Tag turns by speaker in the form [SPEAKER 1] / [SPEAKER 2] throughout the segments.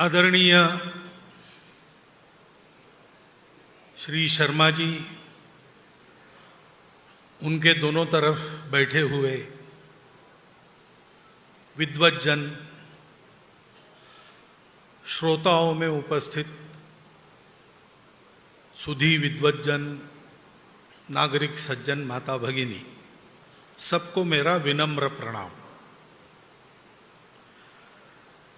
[SPEAKER 1] आदरणीय श्री शर्मा जी, उनके दोनों तरफ बैठे हुए विद्वज्जन, श्रोताओं में उपस्थित सुधी विद्वज्जन, नागरिक सज्जन, माता भगिनी, सबको मेरा विनम्र प्रणाम।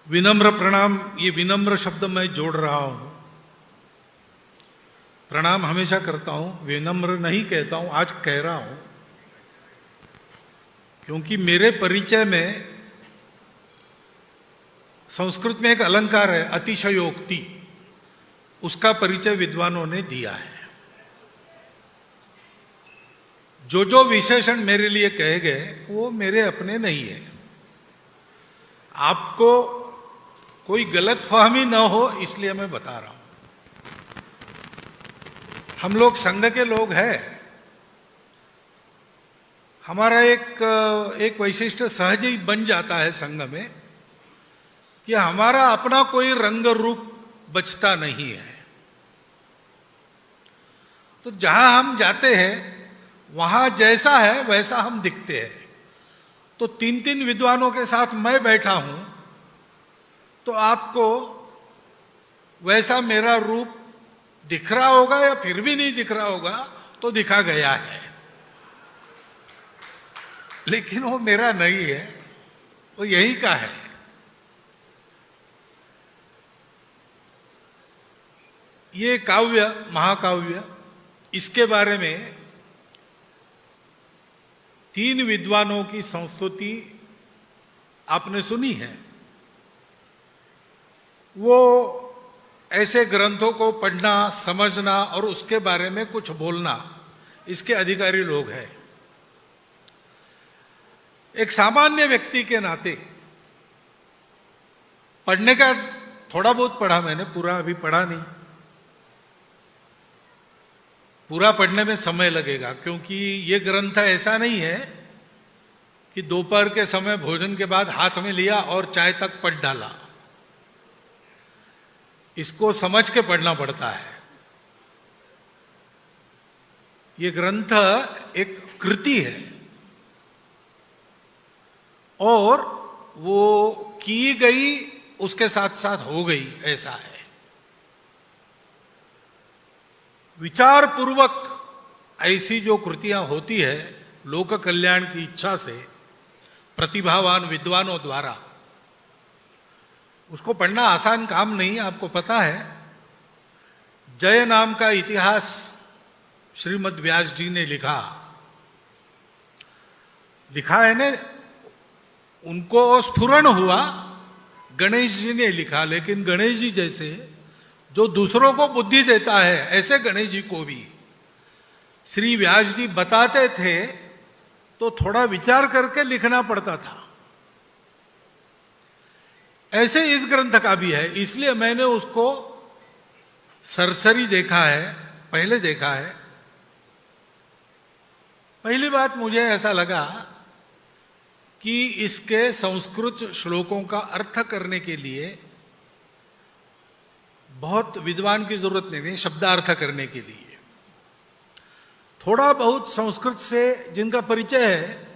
[SPEAKER 1] विनम्र प्रणाम, ये विनम्र शब्द मैं जोड़ रहा हूं। प्रणाम हमेशा करता हूं, विनम्र नहीं कहता हूं, आज कह रहा हूं क्योंकि मेरे परिचय में संस्कृत में एक अलंकार है अतिशयोक्ति, उसका परिचय विद्वानों ने दिया है। जो जो विशेषण मेरे लिए कहे गए वो मेरे अपने नहीं है। आपको कोई गलतफहमी न हो इसलिए मैं बता रहा हूं। हम लोग संघ के लोग हैं। हमारा एक वैशिष्ट्य सहज ही बन जाता है संघ में कि हमारा अपना कोई रंग रूप बचता नहीं है। तो जहां हम जाते हैं वहां जैसा है वैसा हम दिखते हैं। तो तीन तीन विद्वानों के साथ मैं बैठा हूं तो आपको वैसा मेरा रूप दिख रहा होगा या फिर भी नहीं दिख रहा होगा, तो दिखा गया है, लेकिन वो मेरा नहीं है, वो यही का है। ये काव्य, महाकाव्य, इसके बारे में तीन विद्वानों की संस्तुति आपने सुनी है। वो ऐसे ग्रंथों को पढ़ना, समझना और उसके बारे में कुछ बोलना, इसके अधिकारी लोग हैं। एक सामान्य व्यक्ति के नाते पढ़ने का थोड़ा बहुत पढ़ा मैंने, पूरा अभी पढ़ा नहीं। पूरा पढ़ने में समय लगेगा क्योंकि ये ग्रंथ ऐसा नहीं है कि दोपहर के समय भोजन के बाद हाथ में लिया और चाय तक पढ़ डाला। इसको समझ के पढ़ना पड़ता है। ये ग्रंथ एक कृति है और वो की गई उसके साथ साथ हो गई, ऐसा है। विचार पूर्वक ऐसी जो कृतियां होती है लोक कल्याण की इच्छा से प्रतिभावान विद्वानों द्वारा, उसको पढ़ना आसान काम नहीं। आपको पता है, जय नाम का इतिहास श्रीमद् व्यास जी ने लिखा है ना, उनको स्फुरण हुआ, गणेश जी ने लिखा, लेकिन गणेश जी जैसे जो दूसरों को बुद्धि देता है, ऐसे गणेश जी को भी श्री व्यास जी बताते थे तो थोड़ा विचार करके लिखना पड़ता था। ऐसे इस ग्रंथ का भी है, इसलिए मैंने उसको सरसरी देखा है, पहले देखा है। पहली बात मुझे ऐसा लगा कि इसके संस्कृत श्लोकों का अर्थ करने के लिए बहुत विद्वान की जरूरत नहीं, शब्दार्थ करने के लिए थोड़ा बहुत संस्कृत से जिनका परिचय है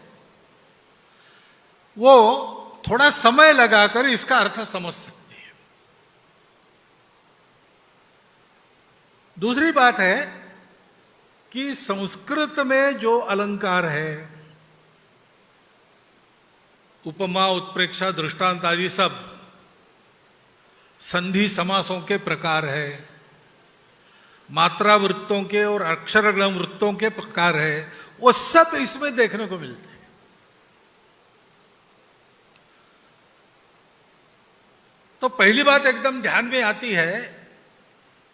[SPEAKER 1] वो थोड़ा समय लगाकर इसका अर्थ समझ सकते हैं। दूसरी बात है कि संस्कृत में जो अलंकार है, उपमा, उत्प्रेक्षा, दृष्टांत आदि सब संधि समासों के प्रकार है, मात्रा वृत्तों के और अक्षरगण वृत्तों के प्रकार है, वो सब इसमें देखने को मिलते हैं। तो पहली बात एकदम ध्यान में आती है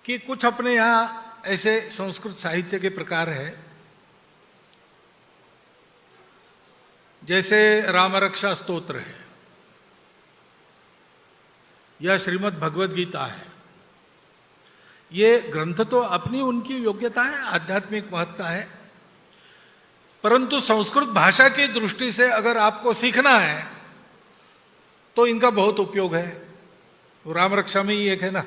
[SPEAKER 1] कि कुछ अपने यहां ऐसे संस्कृत साहित्य के प्रकार है, जैसे रामरक्षा स्तोत्र है या श्रीमद् भगवद गीता है। ये ग्रंथ तो अपनी उनकी योग्यता है, आध्यात्मिक महत्ता है, परंतु संस्कृत भाषा की दृष्टि से अगर आपको सीखना है तो इनका बहुत उपयोग है। राम रक्षा में ही एक है ना,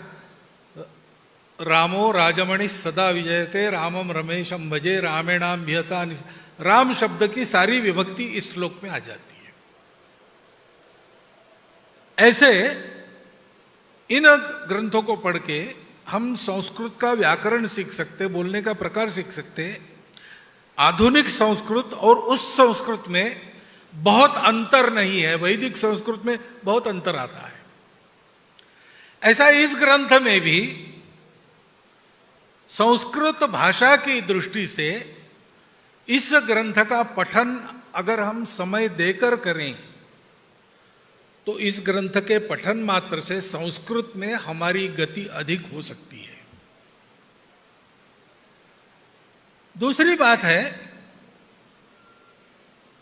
[SPEAKER 1] रामो राजमणि सदा विजयते रामम रमेशम भजे रामेणाम भियता। राम शब्द की सारी विभक्ति इस श्लोक में आ जाती है। ऐसे इन ग्रंथों को पढ़ के हम संस्कृत का व्याकरण सीख सकते, बोलने का प्रकार सीख सकते। आधुनिक संस्कृत और उस संस्कृत में बहुत अंतर नहीं है, वैदिक संस्कृत में बहुत अंतर आता है। ऐसा इस ग्रंथ में भी संस्कृत भाषा की दृष्टि से इस ग्रंथ का पठन अगर हम समय देकर करें तो इस ग्रंथ के पठन मात्र से संस्कृत में हमारी गति अधिक हो सकती है। दूसरी बात है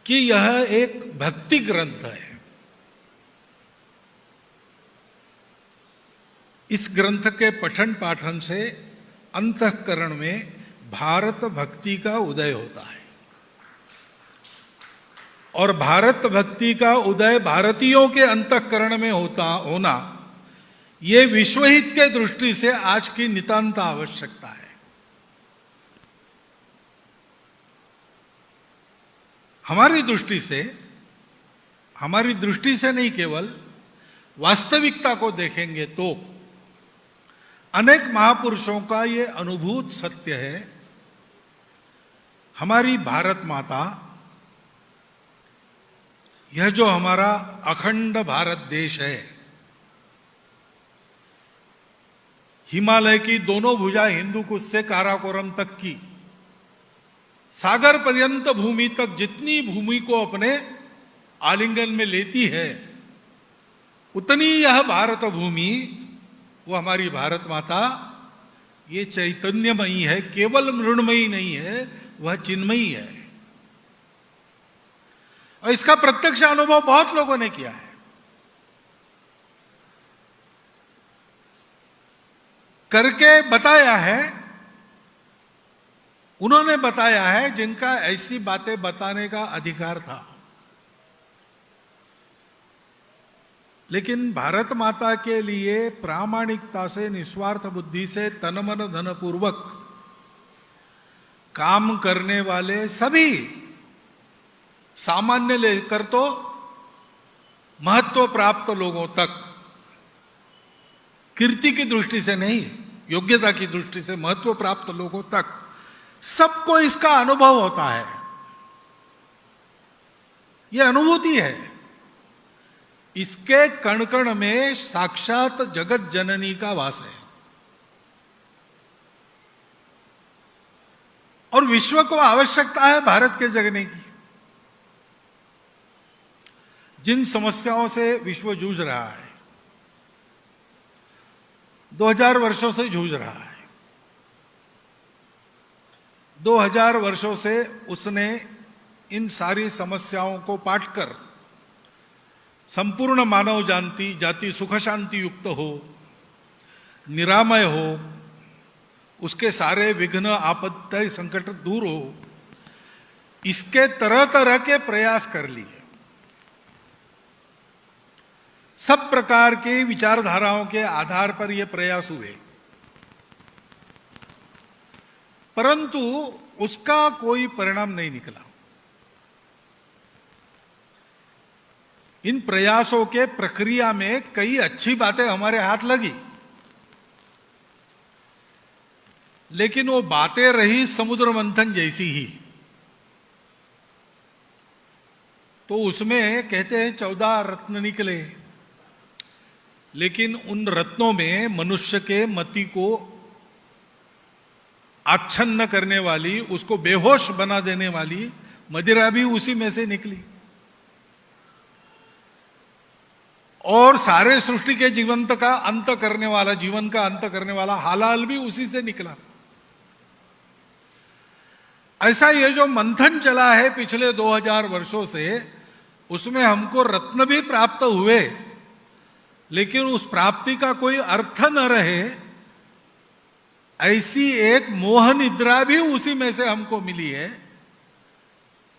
[SPEAKER 1] कि यह एक भक्ति ग्रंथ है। इस ग्रंथ के पठन पाठन से अंतःकरण में भारत भक्ति का उदय होता है, और भारत भक्ति का उदय भारतीयों के अंतःकरण में होना यह विश्वहित के दृष्टि से आज की नितांत आवश्यकता है। हमारी दृष्टि से नहीं, केवल वास्तविकता को देखेंगे तो अनेक महापुरुषों का ये अनुभूत सत्य है। हमारी भारत माता, यह जो हमारा अखंड भारत देश है, हिमालय की दोनों भुजा हिंदू कुश से काराकोरम तक की, सागर पर्यंत भूमि तक जितनी भूमि को अपने आलिंगन में लेती है, उतनी यह भारत भूमि, वो हमारी भारत माता, ये चैतन्यमयी है, केवल मृण्मयी नहीं है, वह चिन्मयी है। और इसका प्रत्यक्ष अनुभव बहुत लोगों ने किया है। करके बताया है, उन्होंने बताया है जिनका ऐसी बातें बताने का अधिकार था। लेकिन भारत माता के लिए प्रामाणिकता से, निस्वार्थ बुद्धि से, तन मन धन पूर्वक काम करने वाले सभी, सामान्य लेकर तो महत्व प्राप्त लोगों तक, कीर्ति की दृष्टि से नहीं, योग्यता की दृष्टि से महत्व प्राप्त लोगों तक सबको इसका अनुभव होता है। यह अनुभूति है। इसके कण कण में साक्षात जगत जननी का वास है। और विश्व को आवश्यकता है भारत के जगने की। जिन समस्याओं से विश्व जूझ रहा है, 2000 वर्षों से जूझ रहा है, 2000 वर्षों से उसने इन सारी समस्याओं को पाट कर संपूर्ण मानव जाति सुख शांति युक्त हो, निरामय हो, उसके सारे विघ्न आपत्ति संकट दूर हो, इसके तरह तरह के प्रयास कर लिए। सब प्रकार के विचारधाराओं के आधार पर ये प्रयास हुए, परंतु उसका कोई परिणाम नहीं निकला। इन प्रयासों के प्रक्रिया में कई अच्छी बातें हमारे हाथ लगी, लेकिन वो बातें रही समुद्र मंथन जैसी ही। तो उसमें कहते हैं 14 रत्न निकले, लेकिन उन रत्नों में मनुष्य के मति को आच्छन्न करने वाली, उसको बेहोश बना देने वाली मदिरा भी उसी में से निकली। और सारे सृष्टि के जीवन का अंत करने वाला, जीवन का अंत करने वाला हालाल भी उसी से निकला। ऐसा ये जो मंथन चला है पिछले 2000 वर्षों से, उसमें हमको रत्न भी प्राप्त हुए, लेकिन उस प्राप्ति का कोई अर्थ न रहे, ऐसी एक मोह निद्रा भी उसी में से हमको मिली है।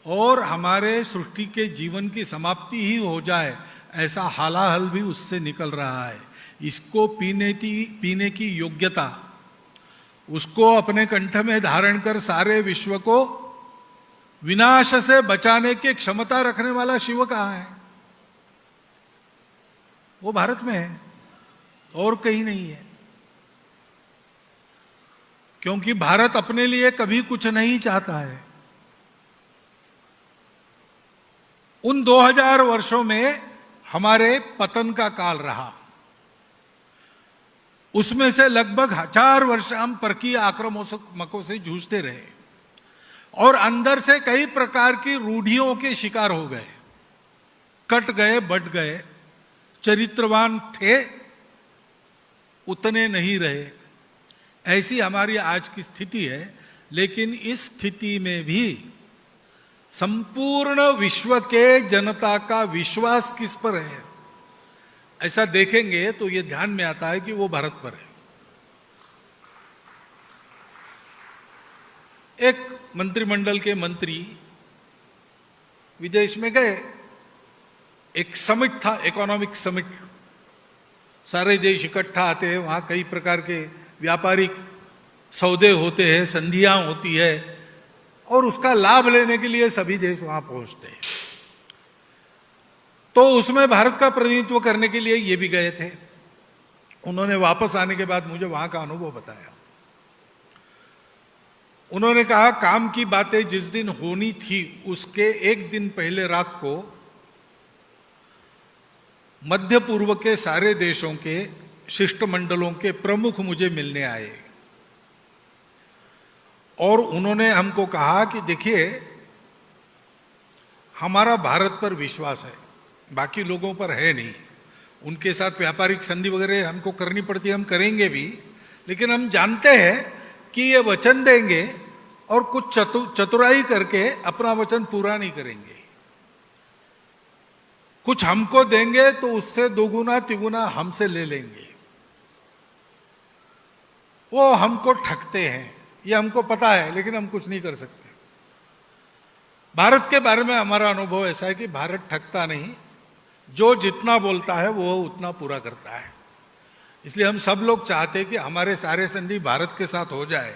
[SPEAKER 1] और हमारे सृष्टि के जीवन की समाप्ति ही हो जाए, ऐसा हालाहल भी उससे निकल रहा है। इसको पीने की योग्यता, उसको अपने कंठ में धारण कर सारे विश्व को विनाश से बचाने की क्षमता रखने वाला शिव कहां है? वो भारत में है और कहीं नहीं है। क्योंकि भारत अपने लिए कभी कुछ नहीं चाहता है। उन 2000 वर्षों में हमारे पतन का काल रहा, उसमें से लगभग 1000 वर्ष हम परकीय आक्रामकों से जूझते रहे और अंदर से कई प्रकार की रूढ़ियों के शिकार हो गए, कट गए, बट गए, चरित्रवान थे उतने नहीं रहे। ऐसी हमारी आज की स्थिति है। लेकिन इस स्थिति में भी संपूर्ण विश्व के जनता का विश्वास किस पर है, ऐसा देखेंगे तो यह ध्यान में आता है कि वो भारत पर है। एक मंत्रिमंडल के मंत्री विदेश में गए, एक समिट था, इकोनॉमिक समिट, सारे देश इकट्ठा आते हैं, वहां कई प्रकार के व्यापारिक सौदे होते हैं, संधियां होती है और उसका लाभ लेने के लिए सभी देश वहां पहुंचते हैं। तो उसमें भारत का प्रतिनिधित्व करने के लिए ये भी गए थे। उन्होंने वापस आने के बाद मुझे वहां का अनुभव बताया। उन्होंने कहा काम की बातें जिस दिन होनी थी उसके एक दिन पहले रात को मध्य पूर्व के सारे देशों के शिष्टमंडलों के प्रमुख मुझे मिलने आए और उन्होंने हमको कहा कि देखिए, हमारा भारत पर विश्वास है, बाकी लोगों पर है नहीं। उनके साथ व्यापारिक संधि वगैरह हमको करनी पड़ती है, हम करेंगे भी, लेकिन हम जानते हैं कि ये वचन देंगे और कुछ चतुराई करके अपना वचन पूरा नहीं करेंगे। कुछ हमको देंगे तो उससे दोगुना तिगुना हमसे ले लेंगे। वो हमको ठगते हैं, ये हमको पता है, लेकिन हम कुछ नहीं कर सकते। भारत के बारे में हमारा अनुभव ऐसा है कि भारत ठगता नहीं, जो जितना बोलता है वो उतना पूरा करता है। इसलिए हम सब लोग चाहते हैं कि हमारे सारे संधि भारत के साथ हो जाए,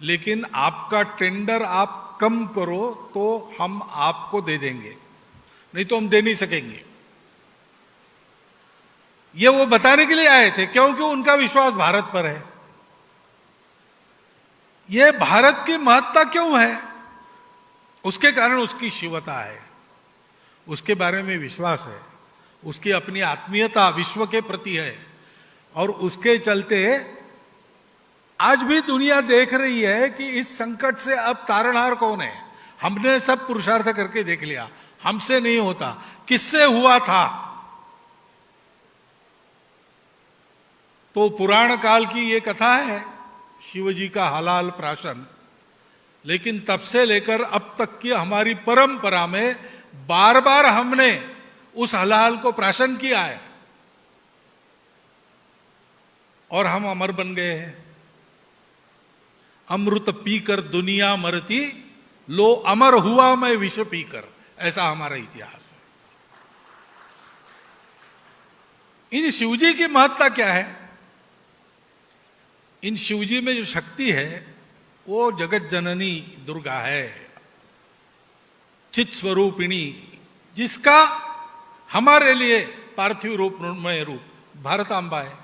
[SPEAKER 1] लेकिन आपका टेंडर आप कम करो तो हम आपको दे देंगे, नहीं तो हम दे नहीं सकेंगे। ये वो बताने के लिए आए थे, क्योंकि उनका विश्वास भारत पर है। ये भारत की महत्ता क्यों है? उसके कारण उसकी शिवता है, उसके बारे में विश्वास है, उसकी अपनी आत्मीयता विश्व के प्रति है और उसके चलते आज भी दुनिया देख रही है कि इस संकट से अब तारणहार कौन है। हमने सब पुरुषार्थ करके देख लिया, हमसे नहीं होता, किससे हुआ था? तो पुराण काल की ये कथा है शिवजी का हलाल प्राशन, लेकिन तब से लेकर अब तक की हमारी परंपरा में बार बार हमने उस हलाल को प्राशन किया है और हम अमर बन गए हैं। अमृत पीकर दुनिया मरती, लो अमर हुआ मैं विष पीकर, ऐसा हमारा इतिहास है। इन शिवजी की महत्ता क्या है? इन शिवजी में जो शक्ति है वो जगत जननी दुर्गा है, चित स्वरूपिणी, जिसका हमारे लिए पार्थिव रूप मृण्मय रूप भारतांबा है।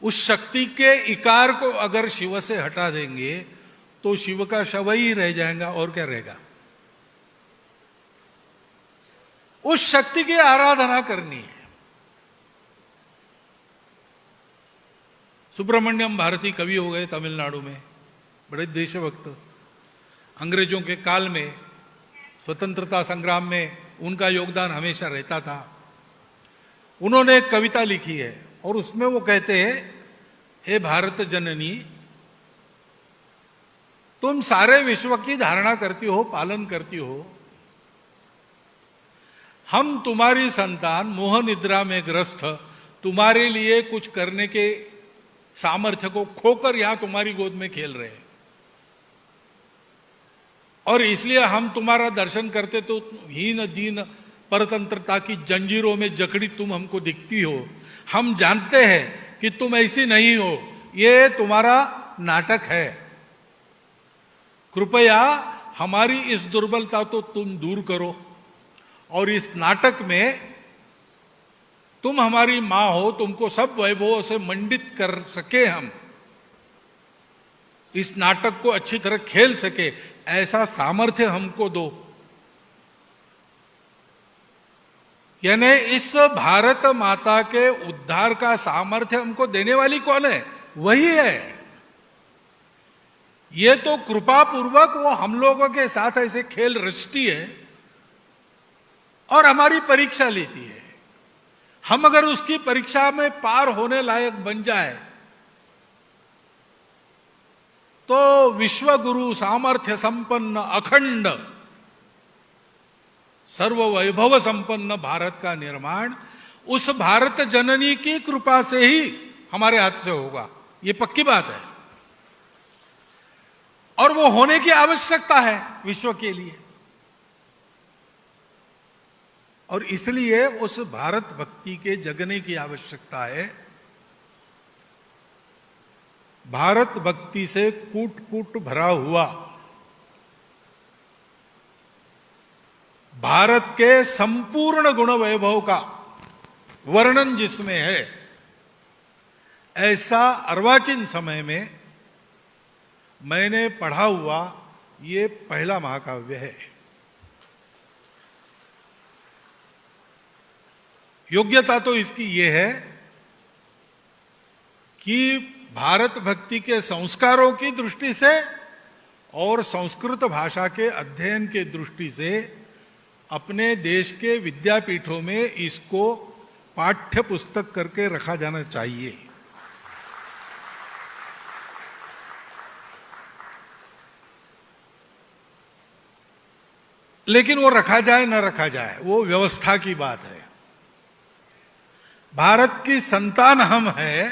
[SPEAKER 1] उस शक्ति के इकार को अगर शिव से हटा देंगे तो शिव का शव ही रह जाएगा, और क्या रहेगा? उस शक्ति की आराधना करनी है। सुब्रमण्यम भारती कवि हो गए तमिलनाडु में, बड़े देशभक्त। अंग्रेजों के काल में स्वतंत्रता संग्राम में उनका योगदान हमेशा रहता था। उन्होंने एक कविता लिखी है और उसमें वो कहते हैं, हे भारत जननी, तुम सारे विश्व की धारणा करती हो, पालन करती हो। हम तुम्हारी संतान मोह निद्रा में ग्रस्त, तुम्हारे लिए कुछ करने के सामर्थ्य को खोकर यहां तुम्हारी गोद में खेल रहे हैं, और इसलिए हम तुम्हारा दर्शन करते तो हीन दीन परतंत्रता की जंजीरों में जकड़ी तुम हमको दिखती हो, हम जानते हैं कि तुम ऐसी नहीं हो, ये तुम्हारा नाटक है। कृपया हमारी इस दुर्बलता तो तुम दूर करो और इस नाटक में तुम हमारी मां हो, तुमको सब वैभवों से मंडित कर सके, हम इस नाटक को अच्छी तरह खेल सके, ऐसा सामर्थ्य हमको दो। यानी इस भारत माता के उद्धार का सामर्थ्य हमको देने वाली कौन है? वही है। ये तो कृपा पूर्वक वो हम लोगों के साथ ऐसे खेल रचती है और हमारी परीक्षा लेती है। हम अगर उसकी परीक्षा में पार होने लायक बन जाए तो विश्व गुरु सामर्थ्य संपन्न अखंड सर्व वैभव संपन्न भारत का निर्माण उस भारत जननी की कृपा से ही हमारे हाथ से होगा, ये पक्की बात है। और वो होने की आवश्यकता है विश्व के लिए, और इसलिए उस भारत भक्ति के जगने की आवश्यकता है। भारत भक्ति से कूट कूट भरा हुआ भारत के संपूर्ण गुण वैभव का वर्णन जिसमें है, ऐसा अर्वाचीन समय में मैंने पढ़ा हुआ ये पहला महाकाव्य है। योग्यता तो इसकी ये है कि भारत भक्ति के संस्कारों की दृष्टि से और संस्कृत भाषा के अध्ययन के दृष्टि से अपने देश के विद्यापीठों में इसको पाठ्य पुस्तक करके रखा जाना चाहिए। लेकिन वो रखा जाए न रखा जाए वो व्यवस्था की बात है। भारत की संतान हम हैं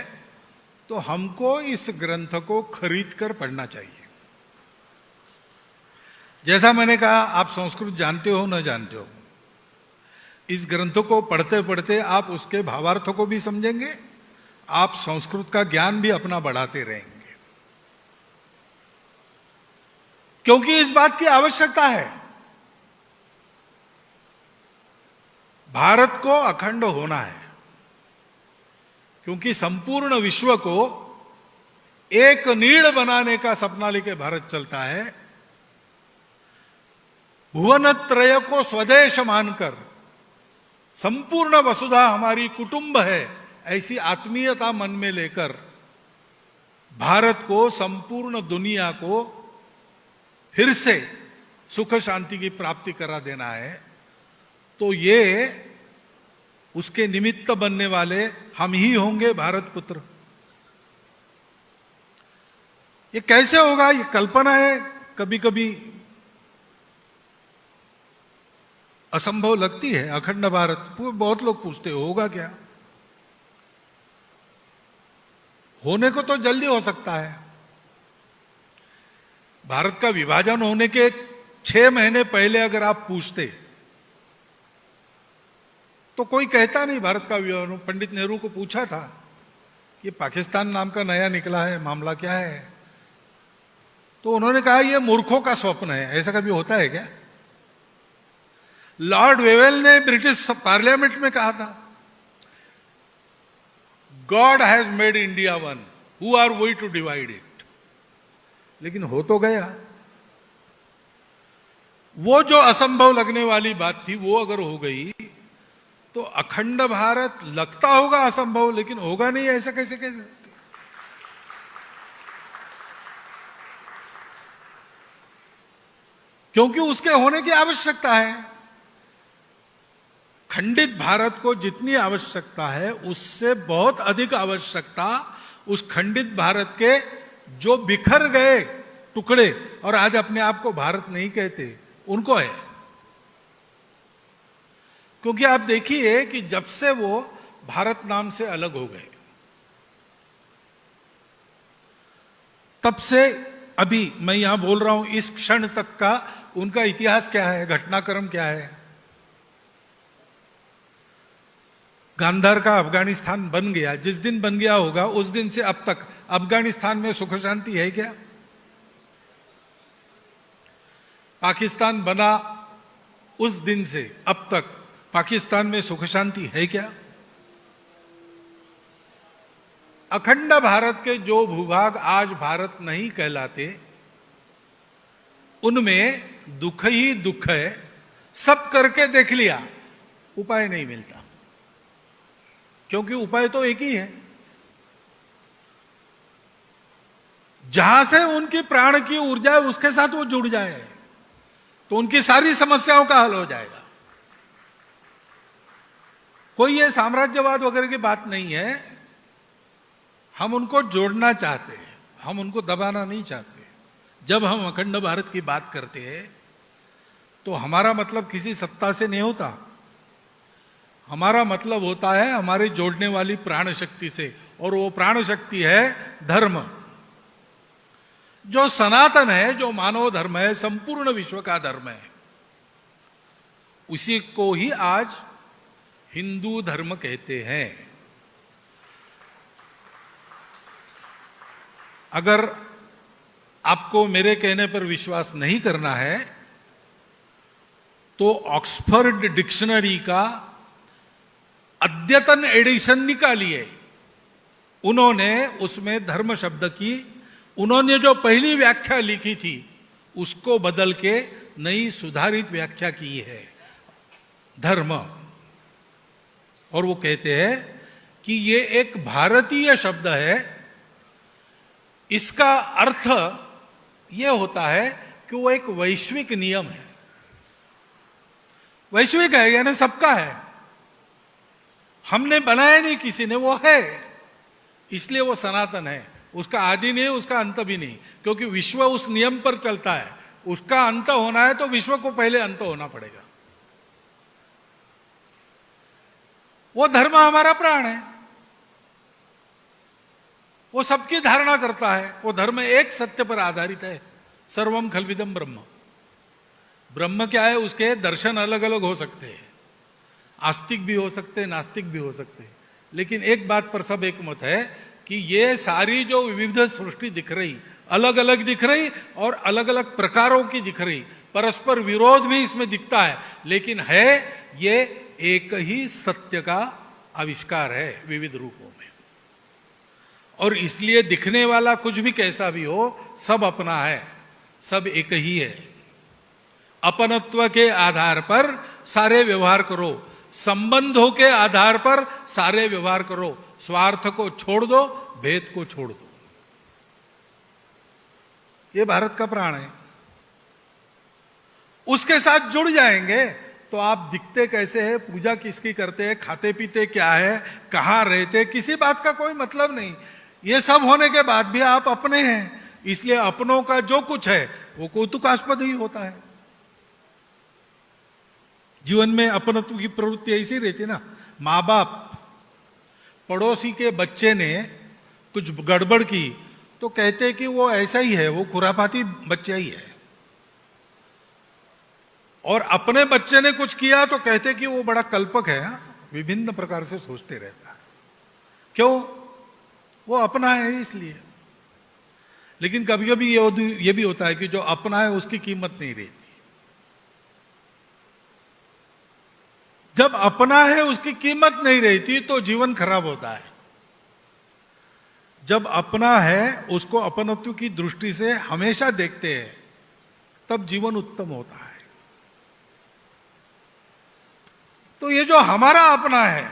[SPEAKER 1] तो हमको इस ग्रंथ को खरीद कर पढ़ना चाहिए। जैसा मैंने कहा, आप संस्कृत जानते हो न जानते हो, इस ग्रंथ को पढ़ते पढ़ते आप उसके भावार्थ को भी समझेंगे, आप संस्कृत का ज्ञान भी अपना बढ़ाते रहेंगे, क्योंकि इस बात की आवश्यकता है। भारत को अखंड होना है, क्योंकि संपूर्ण विश्व को एक नीड़ बनाने का सपना लेके भारत चलता है। भुवनत्रय को स्वदेश मानकर संपूर्ण वसुधा हमारी कुटुंब है, ऐसी आत्मीयता मन में लेकर भारत को संपूर्ण दुनिया को फिर से सुख शांति की प्राप्ति करा देना है। तो ये उसके निमित्त बनने वाले हम ही होंगे, भारत पुत्र। ये कैसे होगा? ये कल्पना है, कभी कभी असंभव लगती है। अखंड भारत, बहुत लोग पूछते होगा क्या? होने को तो जल्दी हो सकता है। भारत का विभाजन होने के 6 महीने पहले अगर आप पूछते तो कोई कहता नहीं भारत का विभाजन। पंडित नेहरू को पूछा था कि पाकिस्तान नाम का नया निकला है, मामला क्या है? तो उन्होंने कहा यह मूर्खों का स्वप्न है। ऐसा कभी होता है क्या? लॉर्ड वेवेल ने ब्रिटिश पार्लियामेंट में कहा था, God has made India one, who are we to divide it. लेकिन हो तो गया। वो जो असंभव लगने वाली बात थी वो अगर हो गई तो अखंड भारत लगता होगा असंभव, लेकिन होगा नहीं। ऐसा कैसे कैसे? क्योंकि उसके होने की आवश्यकता है। खंडित भारत को जितनी आवश्यकता है उससे बहुत अधिक आवश्यकता उस खंडित भारत के जो बिखर गए टुकड़े और आज अपने आप को भारत नहीं कहते उनको है। क्योंकि आप देखिए कि जब से वो भारत नाम से अलग हो गए तब से अभी मैं यहां बोल रहा हूं इस क्षण तक का उनका इतिहास क्या है, घटनाक्रम क्या है। गांधार का अफगानिस्तान बन गया, जिस दिन बन गया होगा उस दिन से अब तक अफगानिस्तान में सुख शांति है क्या? पाकिस्तान बना उस दिन से अब तक पाकिस्तान में सुख शांति है क्या? अखंड भारत के जो भूभाग आज भारत नहीं कहलाते, उनमें दुख ही दुख है। सब करके देख लिया, उपाय नहीं मिलता, क्योंकि उपाय तो एक ही है। जहां से उनकी प्राण की ऊर्जा है उसके साथ वो जुड़ जाए तो उनकी सारी समस्याओं का हल हो जाएगा। कोई ये साम्राज्यवाद वगैरह की बात नहीं है। हम उनको जोड़ना चाहते हैं, हम उनको दबाना नहीं चाहते। जब हम अखंड भारत की बात करते हैं तो हमारा मतलब किसी सत्ता से नहीं होता, हमारा मतलब होता है हमारे जोड़ने वाली प्राण शक्ति से, और वो प्राण शक्ति है धर्म, जो सनातन है, जो मानव धर्म है, संपूर्ण विश्व का धर्म है। उसी को ही आज हिंदू धर्म कहते हैं। अगर आपको मेरे कहने पर विश्वास नहीं करना है तो ऑक्सफोर्ड डिक्शनरी का अद्यतन एडिशन निकालिए। उन्होंने उसमें धर्म शब्द की, उन्होंने जो पहली व्याख्या लिखी थी उसको बदल के नई सुधारित व्याख्या की है धर्म। और वो कहते हैं कि ये एक भारतीय शब्द है। इसका अर्थ यह होता है कि वो एक वैश्विक नियम है। वैश्विक है यानी सबका है, हमने बनाया नहीं, किसी ने, वो है, इसलिए वो सनातन है। उसका आदि नहीं, उसका अंत भी नहीं, क्योंकि विश्व उस नियम पर चलता है। उसका अंत होना है तो विश्व को पहले अंत होना पड़ेगा। वो धर्म हमारा प्राण है, वो सबकी धारणा करता है। वो धर्म एक सत्य पर आधारित है, सर्वम खल्विदम ब्रह्म। ब्रह्म क्या है, उसके दर्शन अलग अलग हो सकते हैं, आस्तिक भी हो सकते हैं, नास्तिक भी हो सकते हैं, लेकिन एक बात पर सब एक मत है कि ये सारी जो विविध सृष्टि दिख रही, अलग अलग दिख रही और अलग अलग प्रकारों की दिख रही, परस्पर विरोध भी इसमें दिखता है, लेकिन है ये एक ही सत्य का आविष्कार है विविध रूपों में। और इसलिए दिखने वाला कुछ भी कैसा भी हो, सब अपना है, सब एक ही है। अपनत्व के आधार पर सारे व्यवहार करो, संबंधों के आधार पर सारे व्यवहार करो, स्वार्थ को छोड़ दो, भेद को छोड़ दो। ये भारत का प्राण है। उसके साथ जुड़ जाएंगे तो आप दिखते कैसे हैं, पूजा किसकी करते हैं, खाते पीते क्या है, कहां रहते, किसी बात का कोई मतलब नहीं। ये सब होने के बाद भी आप अपने हैं, इसलिए अपनों का जो कुछ है वो कौतुकास्पद ही होता है। जीवन में अपनत्व की प्रवृत्ति ऐसी रहती ना। माँ बाप, पड़ोसी के बच्चे ने कुछ गड़बड़ की तो कहते कि वो ऐसा ही है, वो खुरापाती बच्चा ही है, और अपने बच्चे ने कुछ किया तो कहते कि वो बड़ा कल्पक है। विभिन्न प्रकार से सोचते रहता है। क्यों? वो अपना है इसलिए। लेकिन कभी कभी ये भी होता है कि जो अपना है उसकी कीमत नहीं रहती। जब अपना है उसकी कीमत नहीं रहती तो जीवन खराब होता है। जब अपना है उसको अपनत्व की दृष्टि से हमेशा देखते हैं, तब जीवन उत्तम होता है। तो ये जो हमारा अपना है,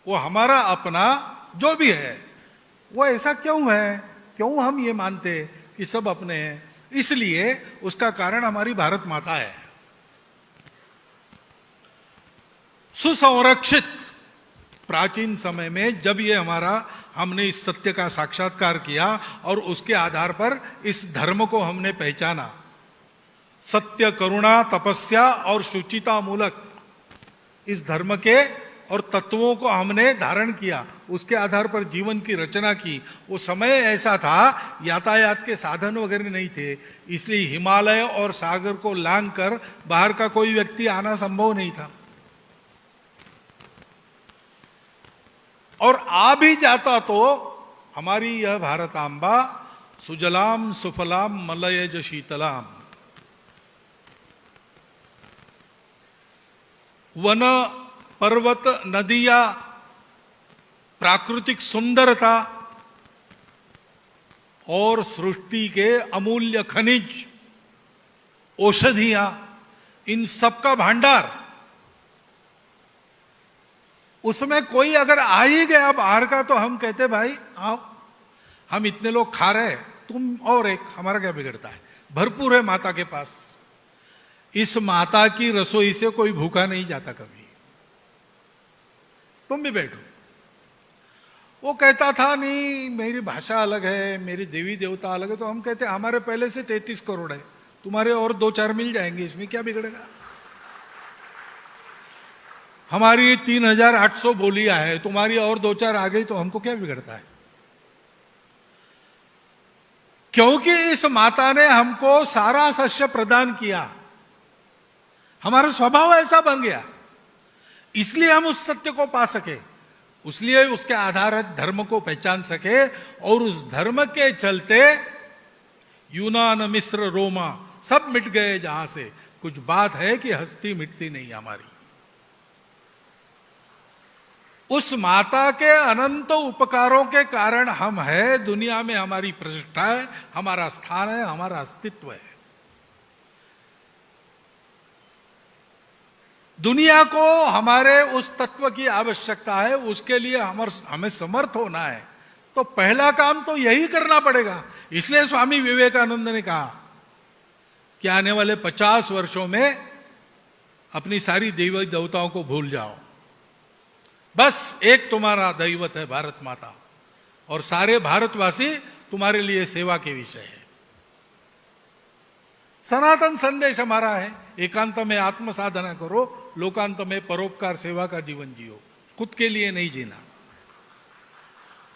[SPEAKER 1] वो हमारा अपना जो भी है, वो ऐसा क्यों है, क्यों हम ये मानते कि सब अपने हैं? इसलिए उसका कारण हमारी भारत माता है। सुसंरक्षित प्राचीन समय में जब ये हमने इस सत्य का साक्षात्कार किया और उसके आधार पर इस धर्म को हमने पहचाना, सत्य, करुणा, तपस्या और शुचिता मूलक इस धर्म के और तत्वों को हमने धारण किया, उसके आधार पर जीवन की रचना की। वो समय ऐसा था, यातायात के साधन वगैरह नहीं थे, इसलिए हिमालय और सागर को लांघकर बाहर का कोई व्यक्ति आना संभव नहीं था। और आ भी जाता तो हमारी यह भारतांबा सुजलाम सुफलाम मलयज शीतलाम, वन पर्वत नदियां, प्राकृतिक सुंदरता और सृष्टि के अमूल्य खनिज, औषधियां, इन सब का भंडार, उसमें कोई अगर आ ही गया बाहर का तो हम कहते भाई आओ, हम इतने लोग खा रहे, तुम और एक, हमारा क्या बिगड़ता है, भरपूर है माता के पास। इस माता की रसोई से कोई भूखा नहीं जाता कभी। तुम भी बैठो। वो कहता था नहीं मेरी भाषा अलग है, मेरी देवी देवता अलग है, तो हम कहते हमारे पहले से 33 करोड़ है, तुम्हारे और 2-4 मिल जाएंगे, इसमें क्या बिगड़ेगा। हमारी 3800 बोलियां है, तुम्हारी और 2-4 आ गई तो हमको क्या बिगड़ता है। क्योंकि इस माता ने हमको सारा सस्य प्रदान किया, हमारा स्वभाव ऐसा बन गया, इसलिए हम उस सत्य को पा सके, इसलिए उसके आधारित धर्म को पहचान सके, और उस धर्म के चलते यूनान मिस्र रोमा सब मिट गए जहां से। कुछ बात है कि हस्ती मिटती नहीं हमारी। उस माता के अनंत उपकारों के कारण हम है, दुनिया में हमारी प्रतिष्ठा है, हमारा स्थान है, हमारा अस्तित्व है। दुनिया को हमारे उस तत्व की आवश्यकता है, उसके लिए हमें समर्थ होना है, तो पहला काम तो यही करना पड़ेगा। इसलिए स्वामी विवेकानंद ने कहा कि आने वाले 50 वर्षों में अपनी सारी देवी देवताओं को भूल जाओ, बस एक तुम्हारा दैवत है भारत माता, और सारे भारतवासी तुम्हारे लिए सेवा के विषय है। सनातन संदेश हमारा है, एकांत में आत्म साधना करो, लोकांत में परोपकार सेवा का जीवन जियो, खुद के लिए नहीं जीना।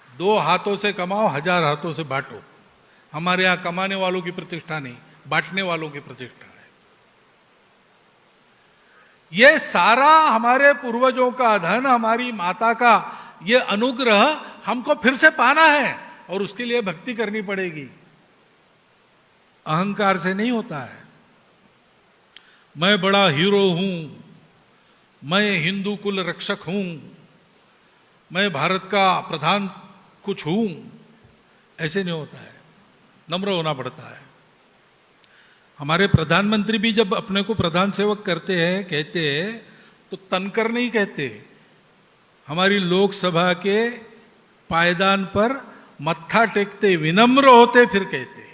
[SPEAKER 1] 2 हाथों से कमाओ, 1000 हाथों से बांटो। हमारे यहां कमाने वालों की प्रतिष्ठा नहीं, बांटने वालों की प्रतिष्ठा है। ये सारा हमारे पूर्वजों का धन, हमारी माता का ये अनुग्रह हमको फिर से पाना है, और उसके लिए भक्ति करनी पड़ेगी। अहंकार से नहीं होता है। मैं बड़ा हीरो हूं, मैं हिंदू कुल रक्षक हूं, मैं भारत का प्रधान कुछ हूं, ऐसे नहीं होता है। नम्र होना पड़ता है। हमारे प्रधानमंत्री भी जब अपने को प्रधान सेवक करते हैं, कहते हैं, तो तनकर नहीं कहते। हमारी लोकसभा के पायदान पर मत्था टेकते, विनम्र होते, फिर कहते।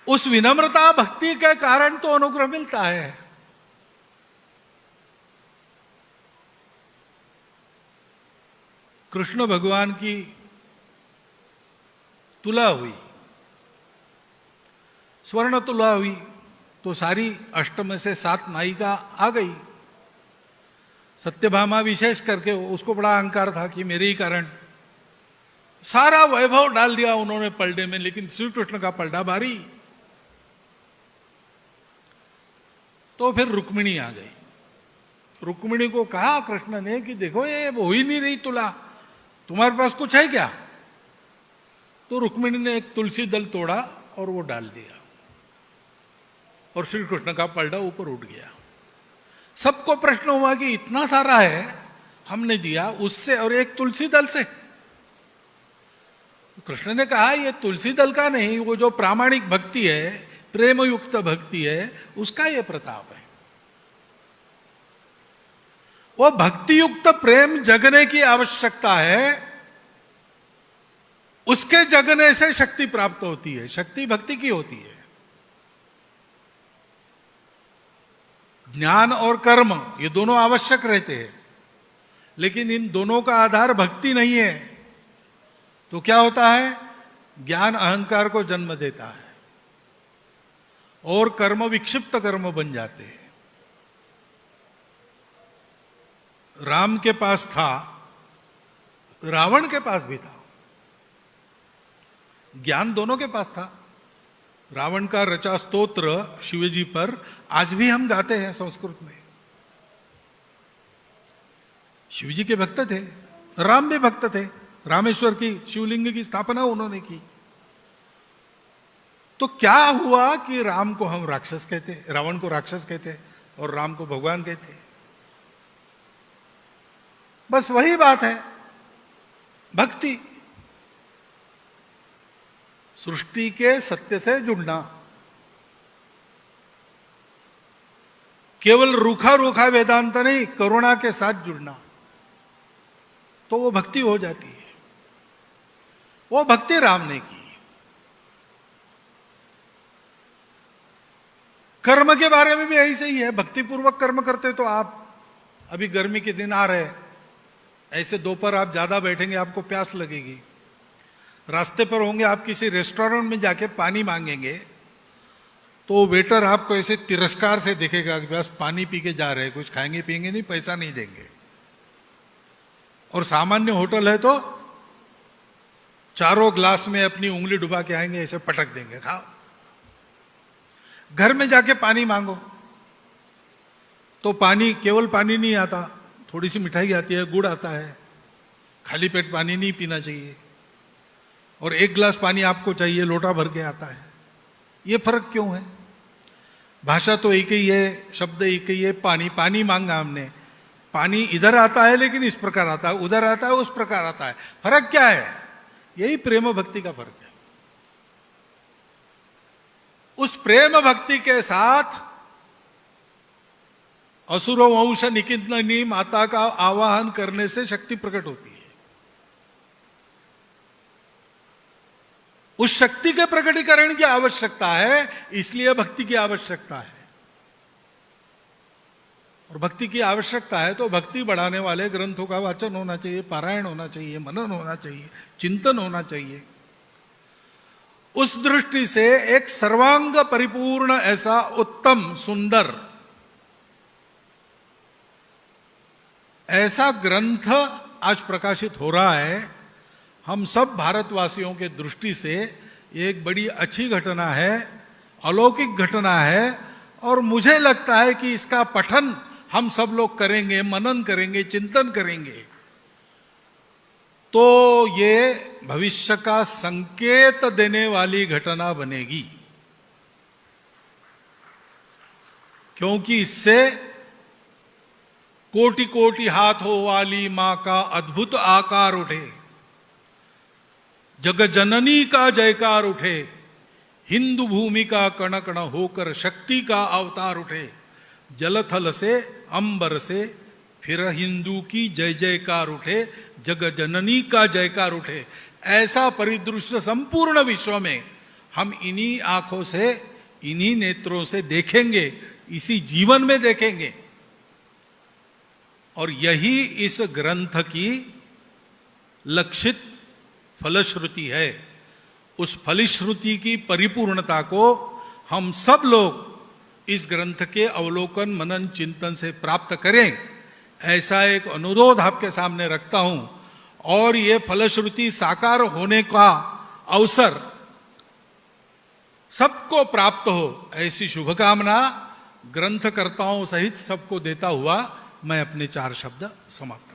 [SPEAKER 1] उस विनम्रता भक्ति के कारण तो अनुग्रह मिलता है। कृष्ण भगवान की तुला हुई, स्वर्ण तुला हुई, तो सारी अष्टम से 7 नायिका आ गई। सत्यभामा विशेष करके उसको बड़ा अहंकार था कि मेरे ही कारण सारा वैभव डाल दिया उन्होंने पलड़े में, लेकिन श्री कृष्ण का पलड़ा भारी। तो फिर रुक्मिणी आ गई। रुक्मिणी को कहा कृष्ण ने कि देखो ये हो ही नहीं रही तुला, तुम्हारे पास कुछ है क्या। तो रुक्मिणी ने एक तुलसी दल तोड़ा और वो डाल दिया, और श्री कृष्ण का पलड़ा ऊपर उठ गया। सबको प्रश्न हुआ कि इतना सारा है, हमने दिया उससे और एक तुलसी दल से। कृष्ण ने कहा ये तुलसी दल का नहीं, वो जो प्रामाणिक भक्ति है, प्रेम युक्त भक्ति है, उसका ये प्रताप है। वो भक्ति युक्त प्रेम जगने की आवश्यकता है, उसके जगने से शक्ति प्राप्त होती है। शक्ति भक्ति की होती है। ज्ञान और कर्म ये दोनों आवश्यक रहते हैं, लेकिन इन दोनों का आधार भक्ति नहीं है तो क्या होता है, ज्ञान अहंकार को जन्म देता है और कर्म विक्षिप्त कर्म बन जाते हैं। राम के पास था, रावण के पास भी था, ज्ञान दोनों के पास था। रावण का रचा स्तोत्र शिवजी पर आज भी हम गाते हैं संस्कृत में। शिव जी के भक्त थे, राम भी भक्त थे, रामेश्वर की शिवलिंग की स्थापना उन्होंने की। तो क्या हुआ कि राम को हम राक्षस कहते, रावण को राक्षस कहते और राम को भगवान कहते? बस वही बात है, भक्ति, सृष्टि के सत्य से जुड़ना। केवल रूखा रूखा वेदांत नहीं, करुणा के साथ जुड़ना, तो वो भक्ति हो जाती है। वो भक्ति राम ने की। कर्म के बारे में भी ऐसे ही है, भक्ति पूर्वक कर्म करते तो आप, अभी गर्मी के दिन आ रहे हैं, ऐसे दोपहर आप ज्यादा बैठेंगे, आपको प्यास लगेगी, रास्ते पर होंगे, आप किसी रेस्टोरेंट में जाके पानी मांगेंगे तो वेटर आपको ऐसे तिरस्कार से देखेगा कि बस पानी पी के जा रहे हैं, कुछ खाएंगे पिएंगे नहीं, पैसा नहीं देंगे। और सामान्य होटल है तो चारों ग्लास में अपनी उंगली डुबा के आएंगे, ऐसे पटक देंगे, खाओ। घर में जाके पानी मांगो तो पानी, केवल पानी नहीं आता, थोड़ी सी मिठाई आती है, गुड़ आता है, खाली पेट पानी नहीं पीना चाहिए, और एक गिलास पानी आपको चाहिए, लोटा भर के आता है। ये फर्क क्यों है? भाषा तो एक ही है, शब्द एक ही है, पानी, पानी मांगा हमने, पानी इधर आता है लेकिन इस प्रकार आता है, उधर आता है उस प्रकार आता है, फर्क क्या है? यही प्रेम भक्ति का फर्क है। उस प्रेम भक्ति के साथ असुर वंश निकितनी माता का आवाहन करने से शक्ति प्रकट होती है। उस शक्ति के प्रकटीकरण की आवश्यकता है, इसलिए भक्ति की आवश्यकता है। और भक्ति की आवश्यकता है तो भक्ति बढ़ाने वाले ग्रंथों का वाचन होना चाहिए, पारायण होना चाहिए, मनन होना चाहिए, चिंतन होना चाहिए। उस दृष्टि से एक सर्वांग परिपूर्ण, ऐसा उत्तम, सुंदर, ऐसा ग्रंथ आज प्रकाशित हो रहा है। हम सब भारतवासियों के दृष्टि से एक बड़ी अच्छी घटना है, अलौकिक घटना है, और मुझे लगता है कि इसका पठन हम सब लोग करेंगे, मनन करेंगे, चिंतन करेंगे तो ये भविष्य का संकेत देने वाली घटना बनेगी। क्योंकि इससे कोटि कोटि हाथों वाली मां का अद्भुत आकार उठे, जग जननी का जयकार उठे, हिंदू भूमि का कण कण होकर शक्ति का अवतार उठे, जलथल से अंबर से फिर हिंदू की जय जयकार उठे, जग जननी का जयकार उठे। ऐसा परिदृश्य संपूर्ण विश्व में हम इन्हीं आंखों से, इन्हीं नेत्रों से देखेंगे, इसी जीवन में देखेंगे। और यही इस ग्रंथ की लक्षित फलश्रुति है। उस फलश्रुति की परिपूर्णता को हम सब लोग इस ग्रंथ के अवलोकन, मनन, चिंतन से प्राप्त करें, ऐसा एक अनुरोध आपके सामने रखता हूं। और ये फलश्रुति साकार होने का अवसर सबको प्राप्त हो, ऐसी शुभकामना ग्रंथकर्ताओं सहित सबको देता हुआ मैं अपने 4 शब्द समाप्त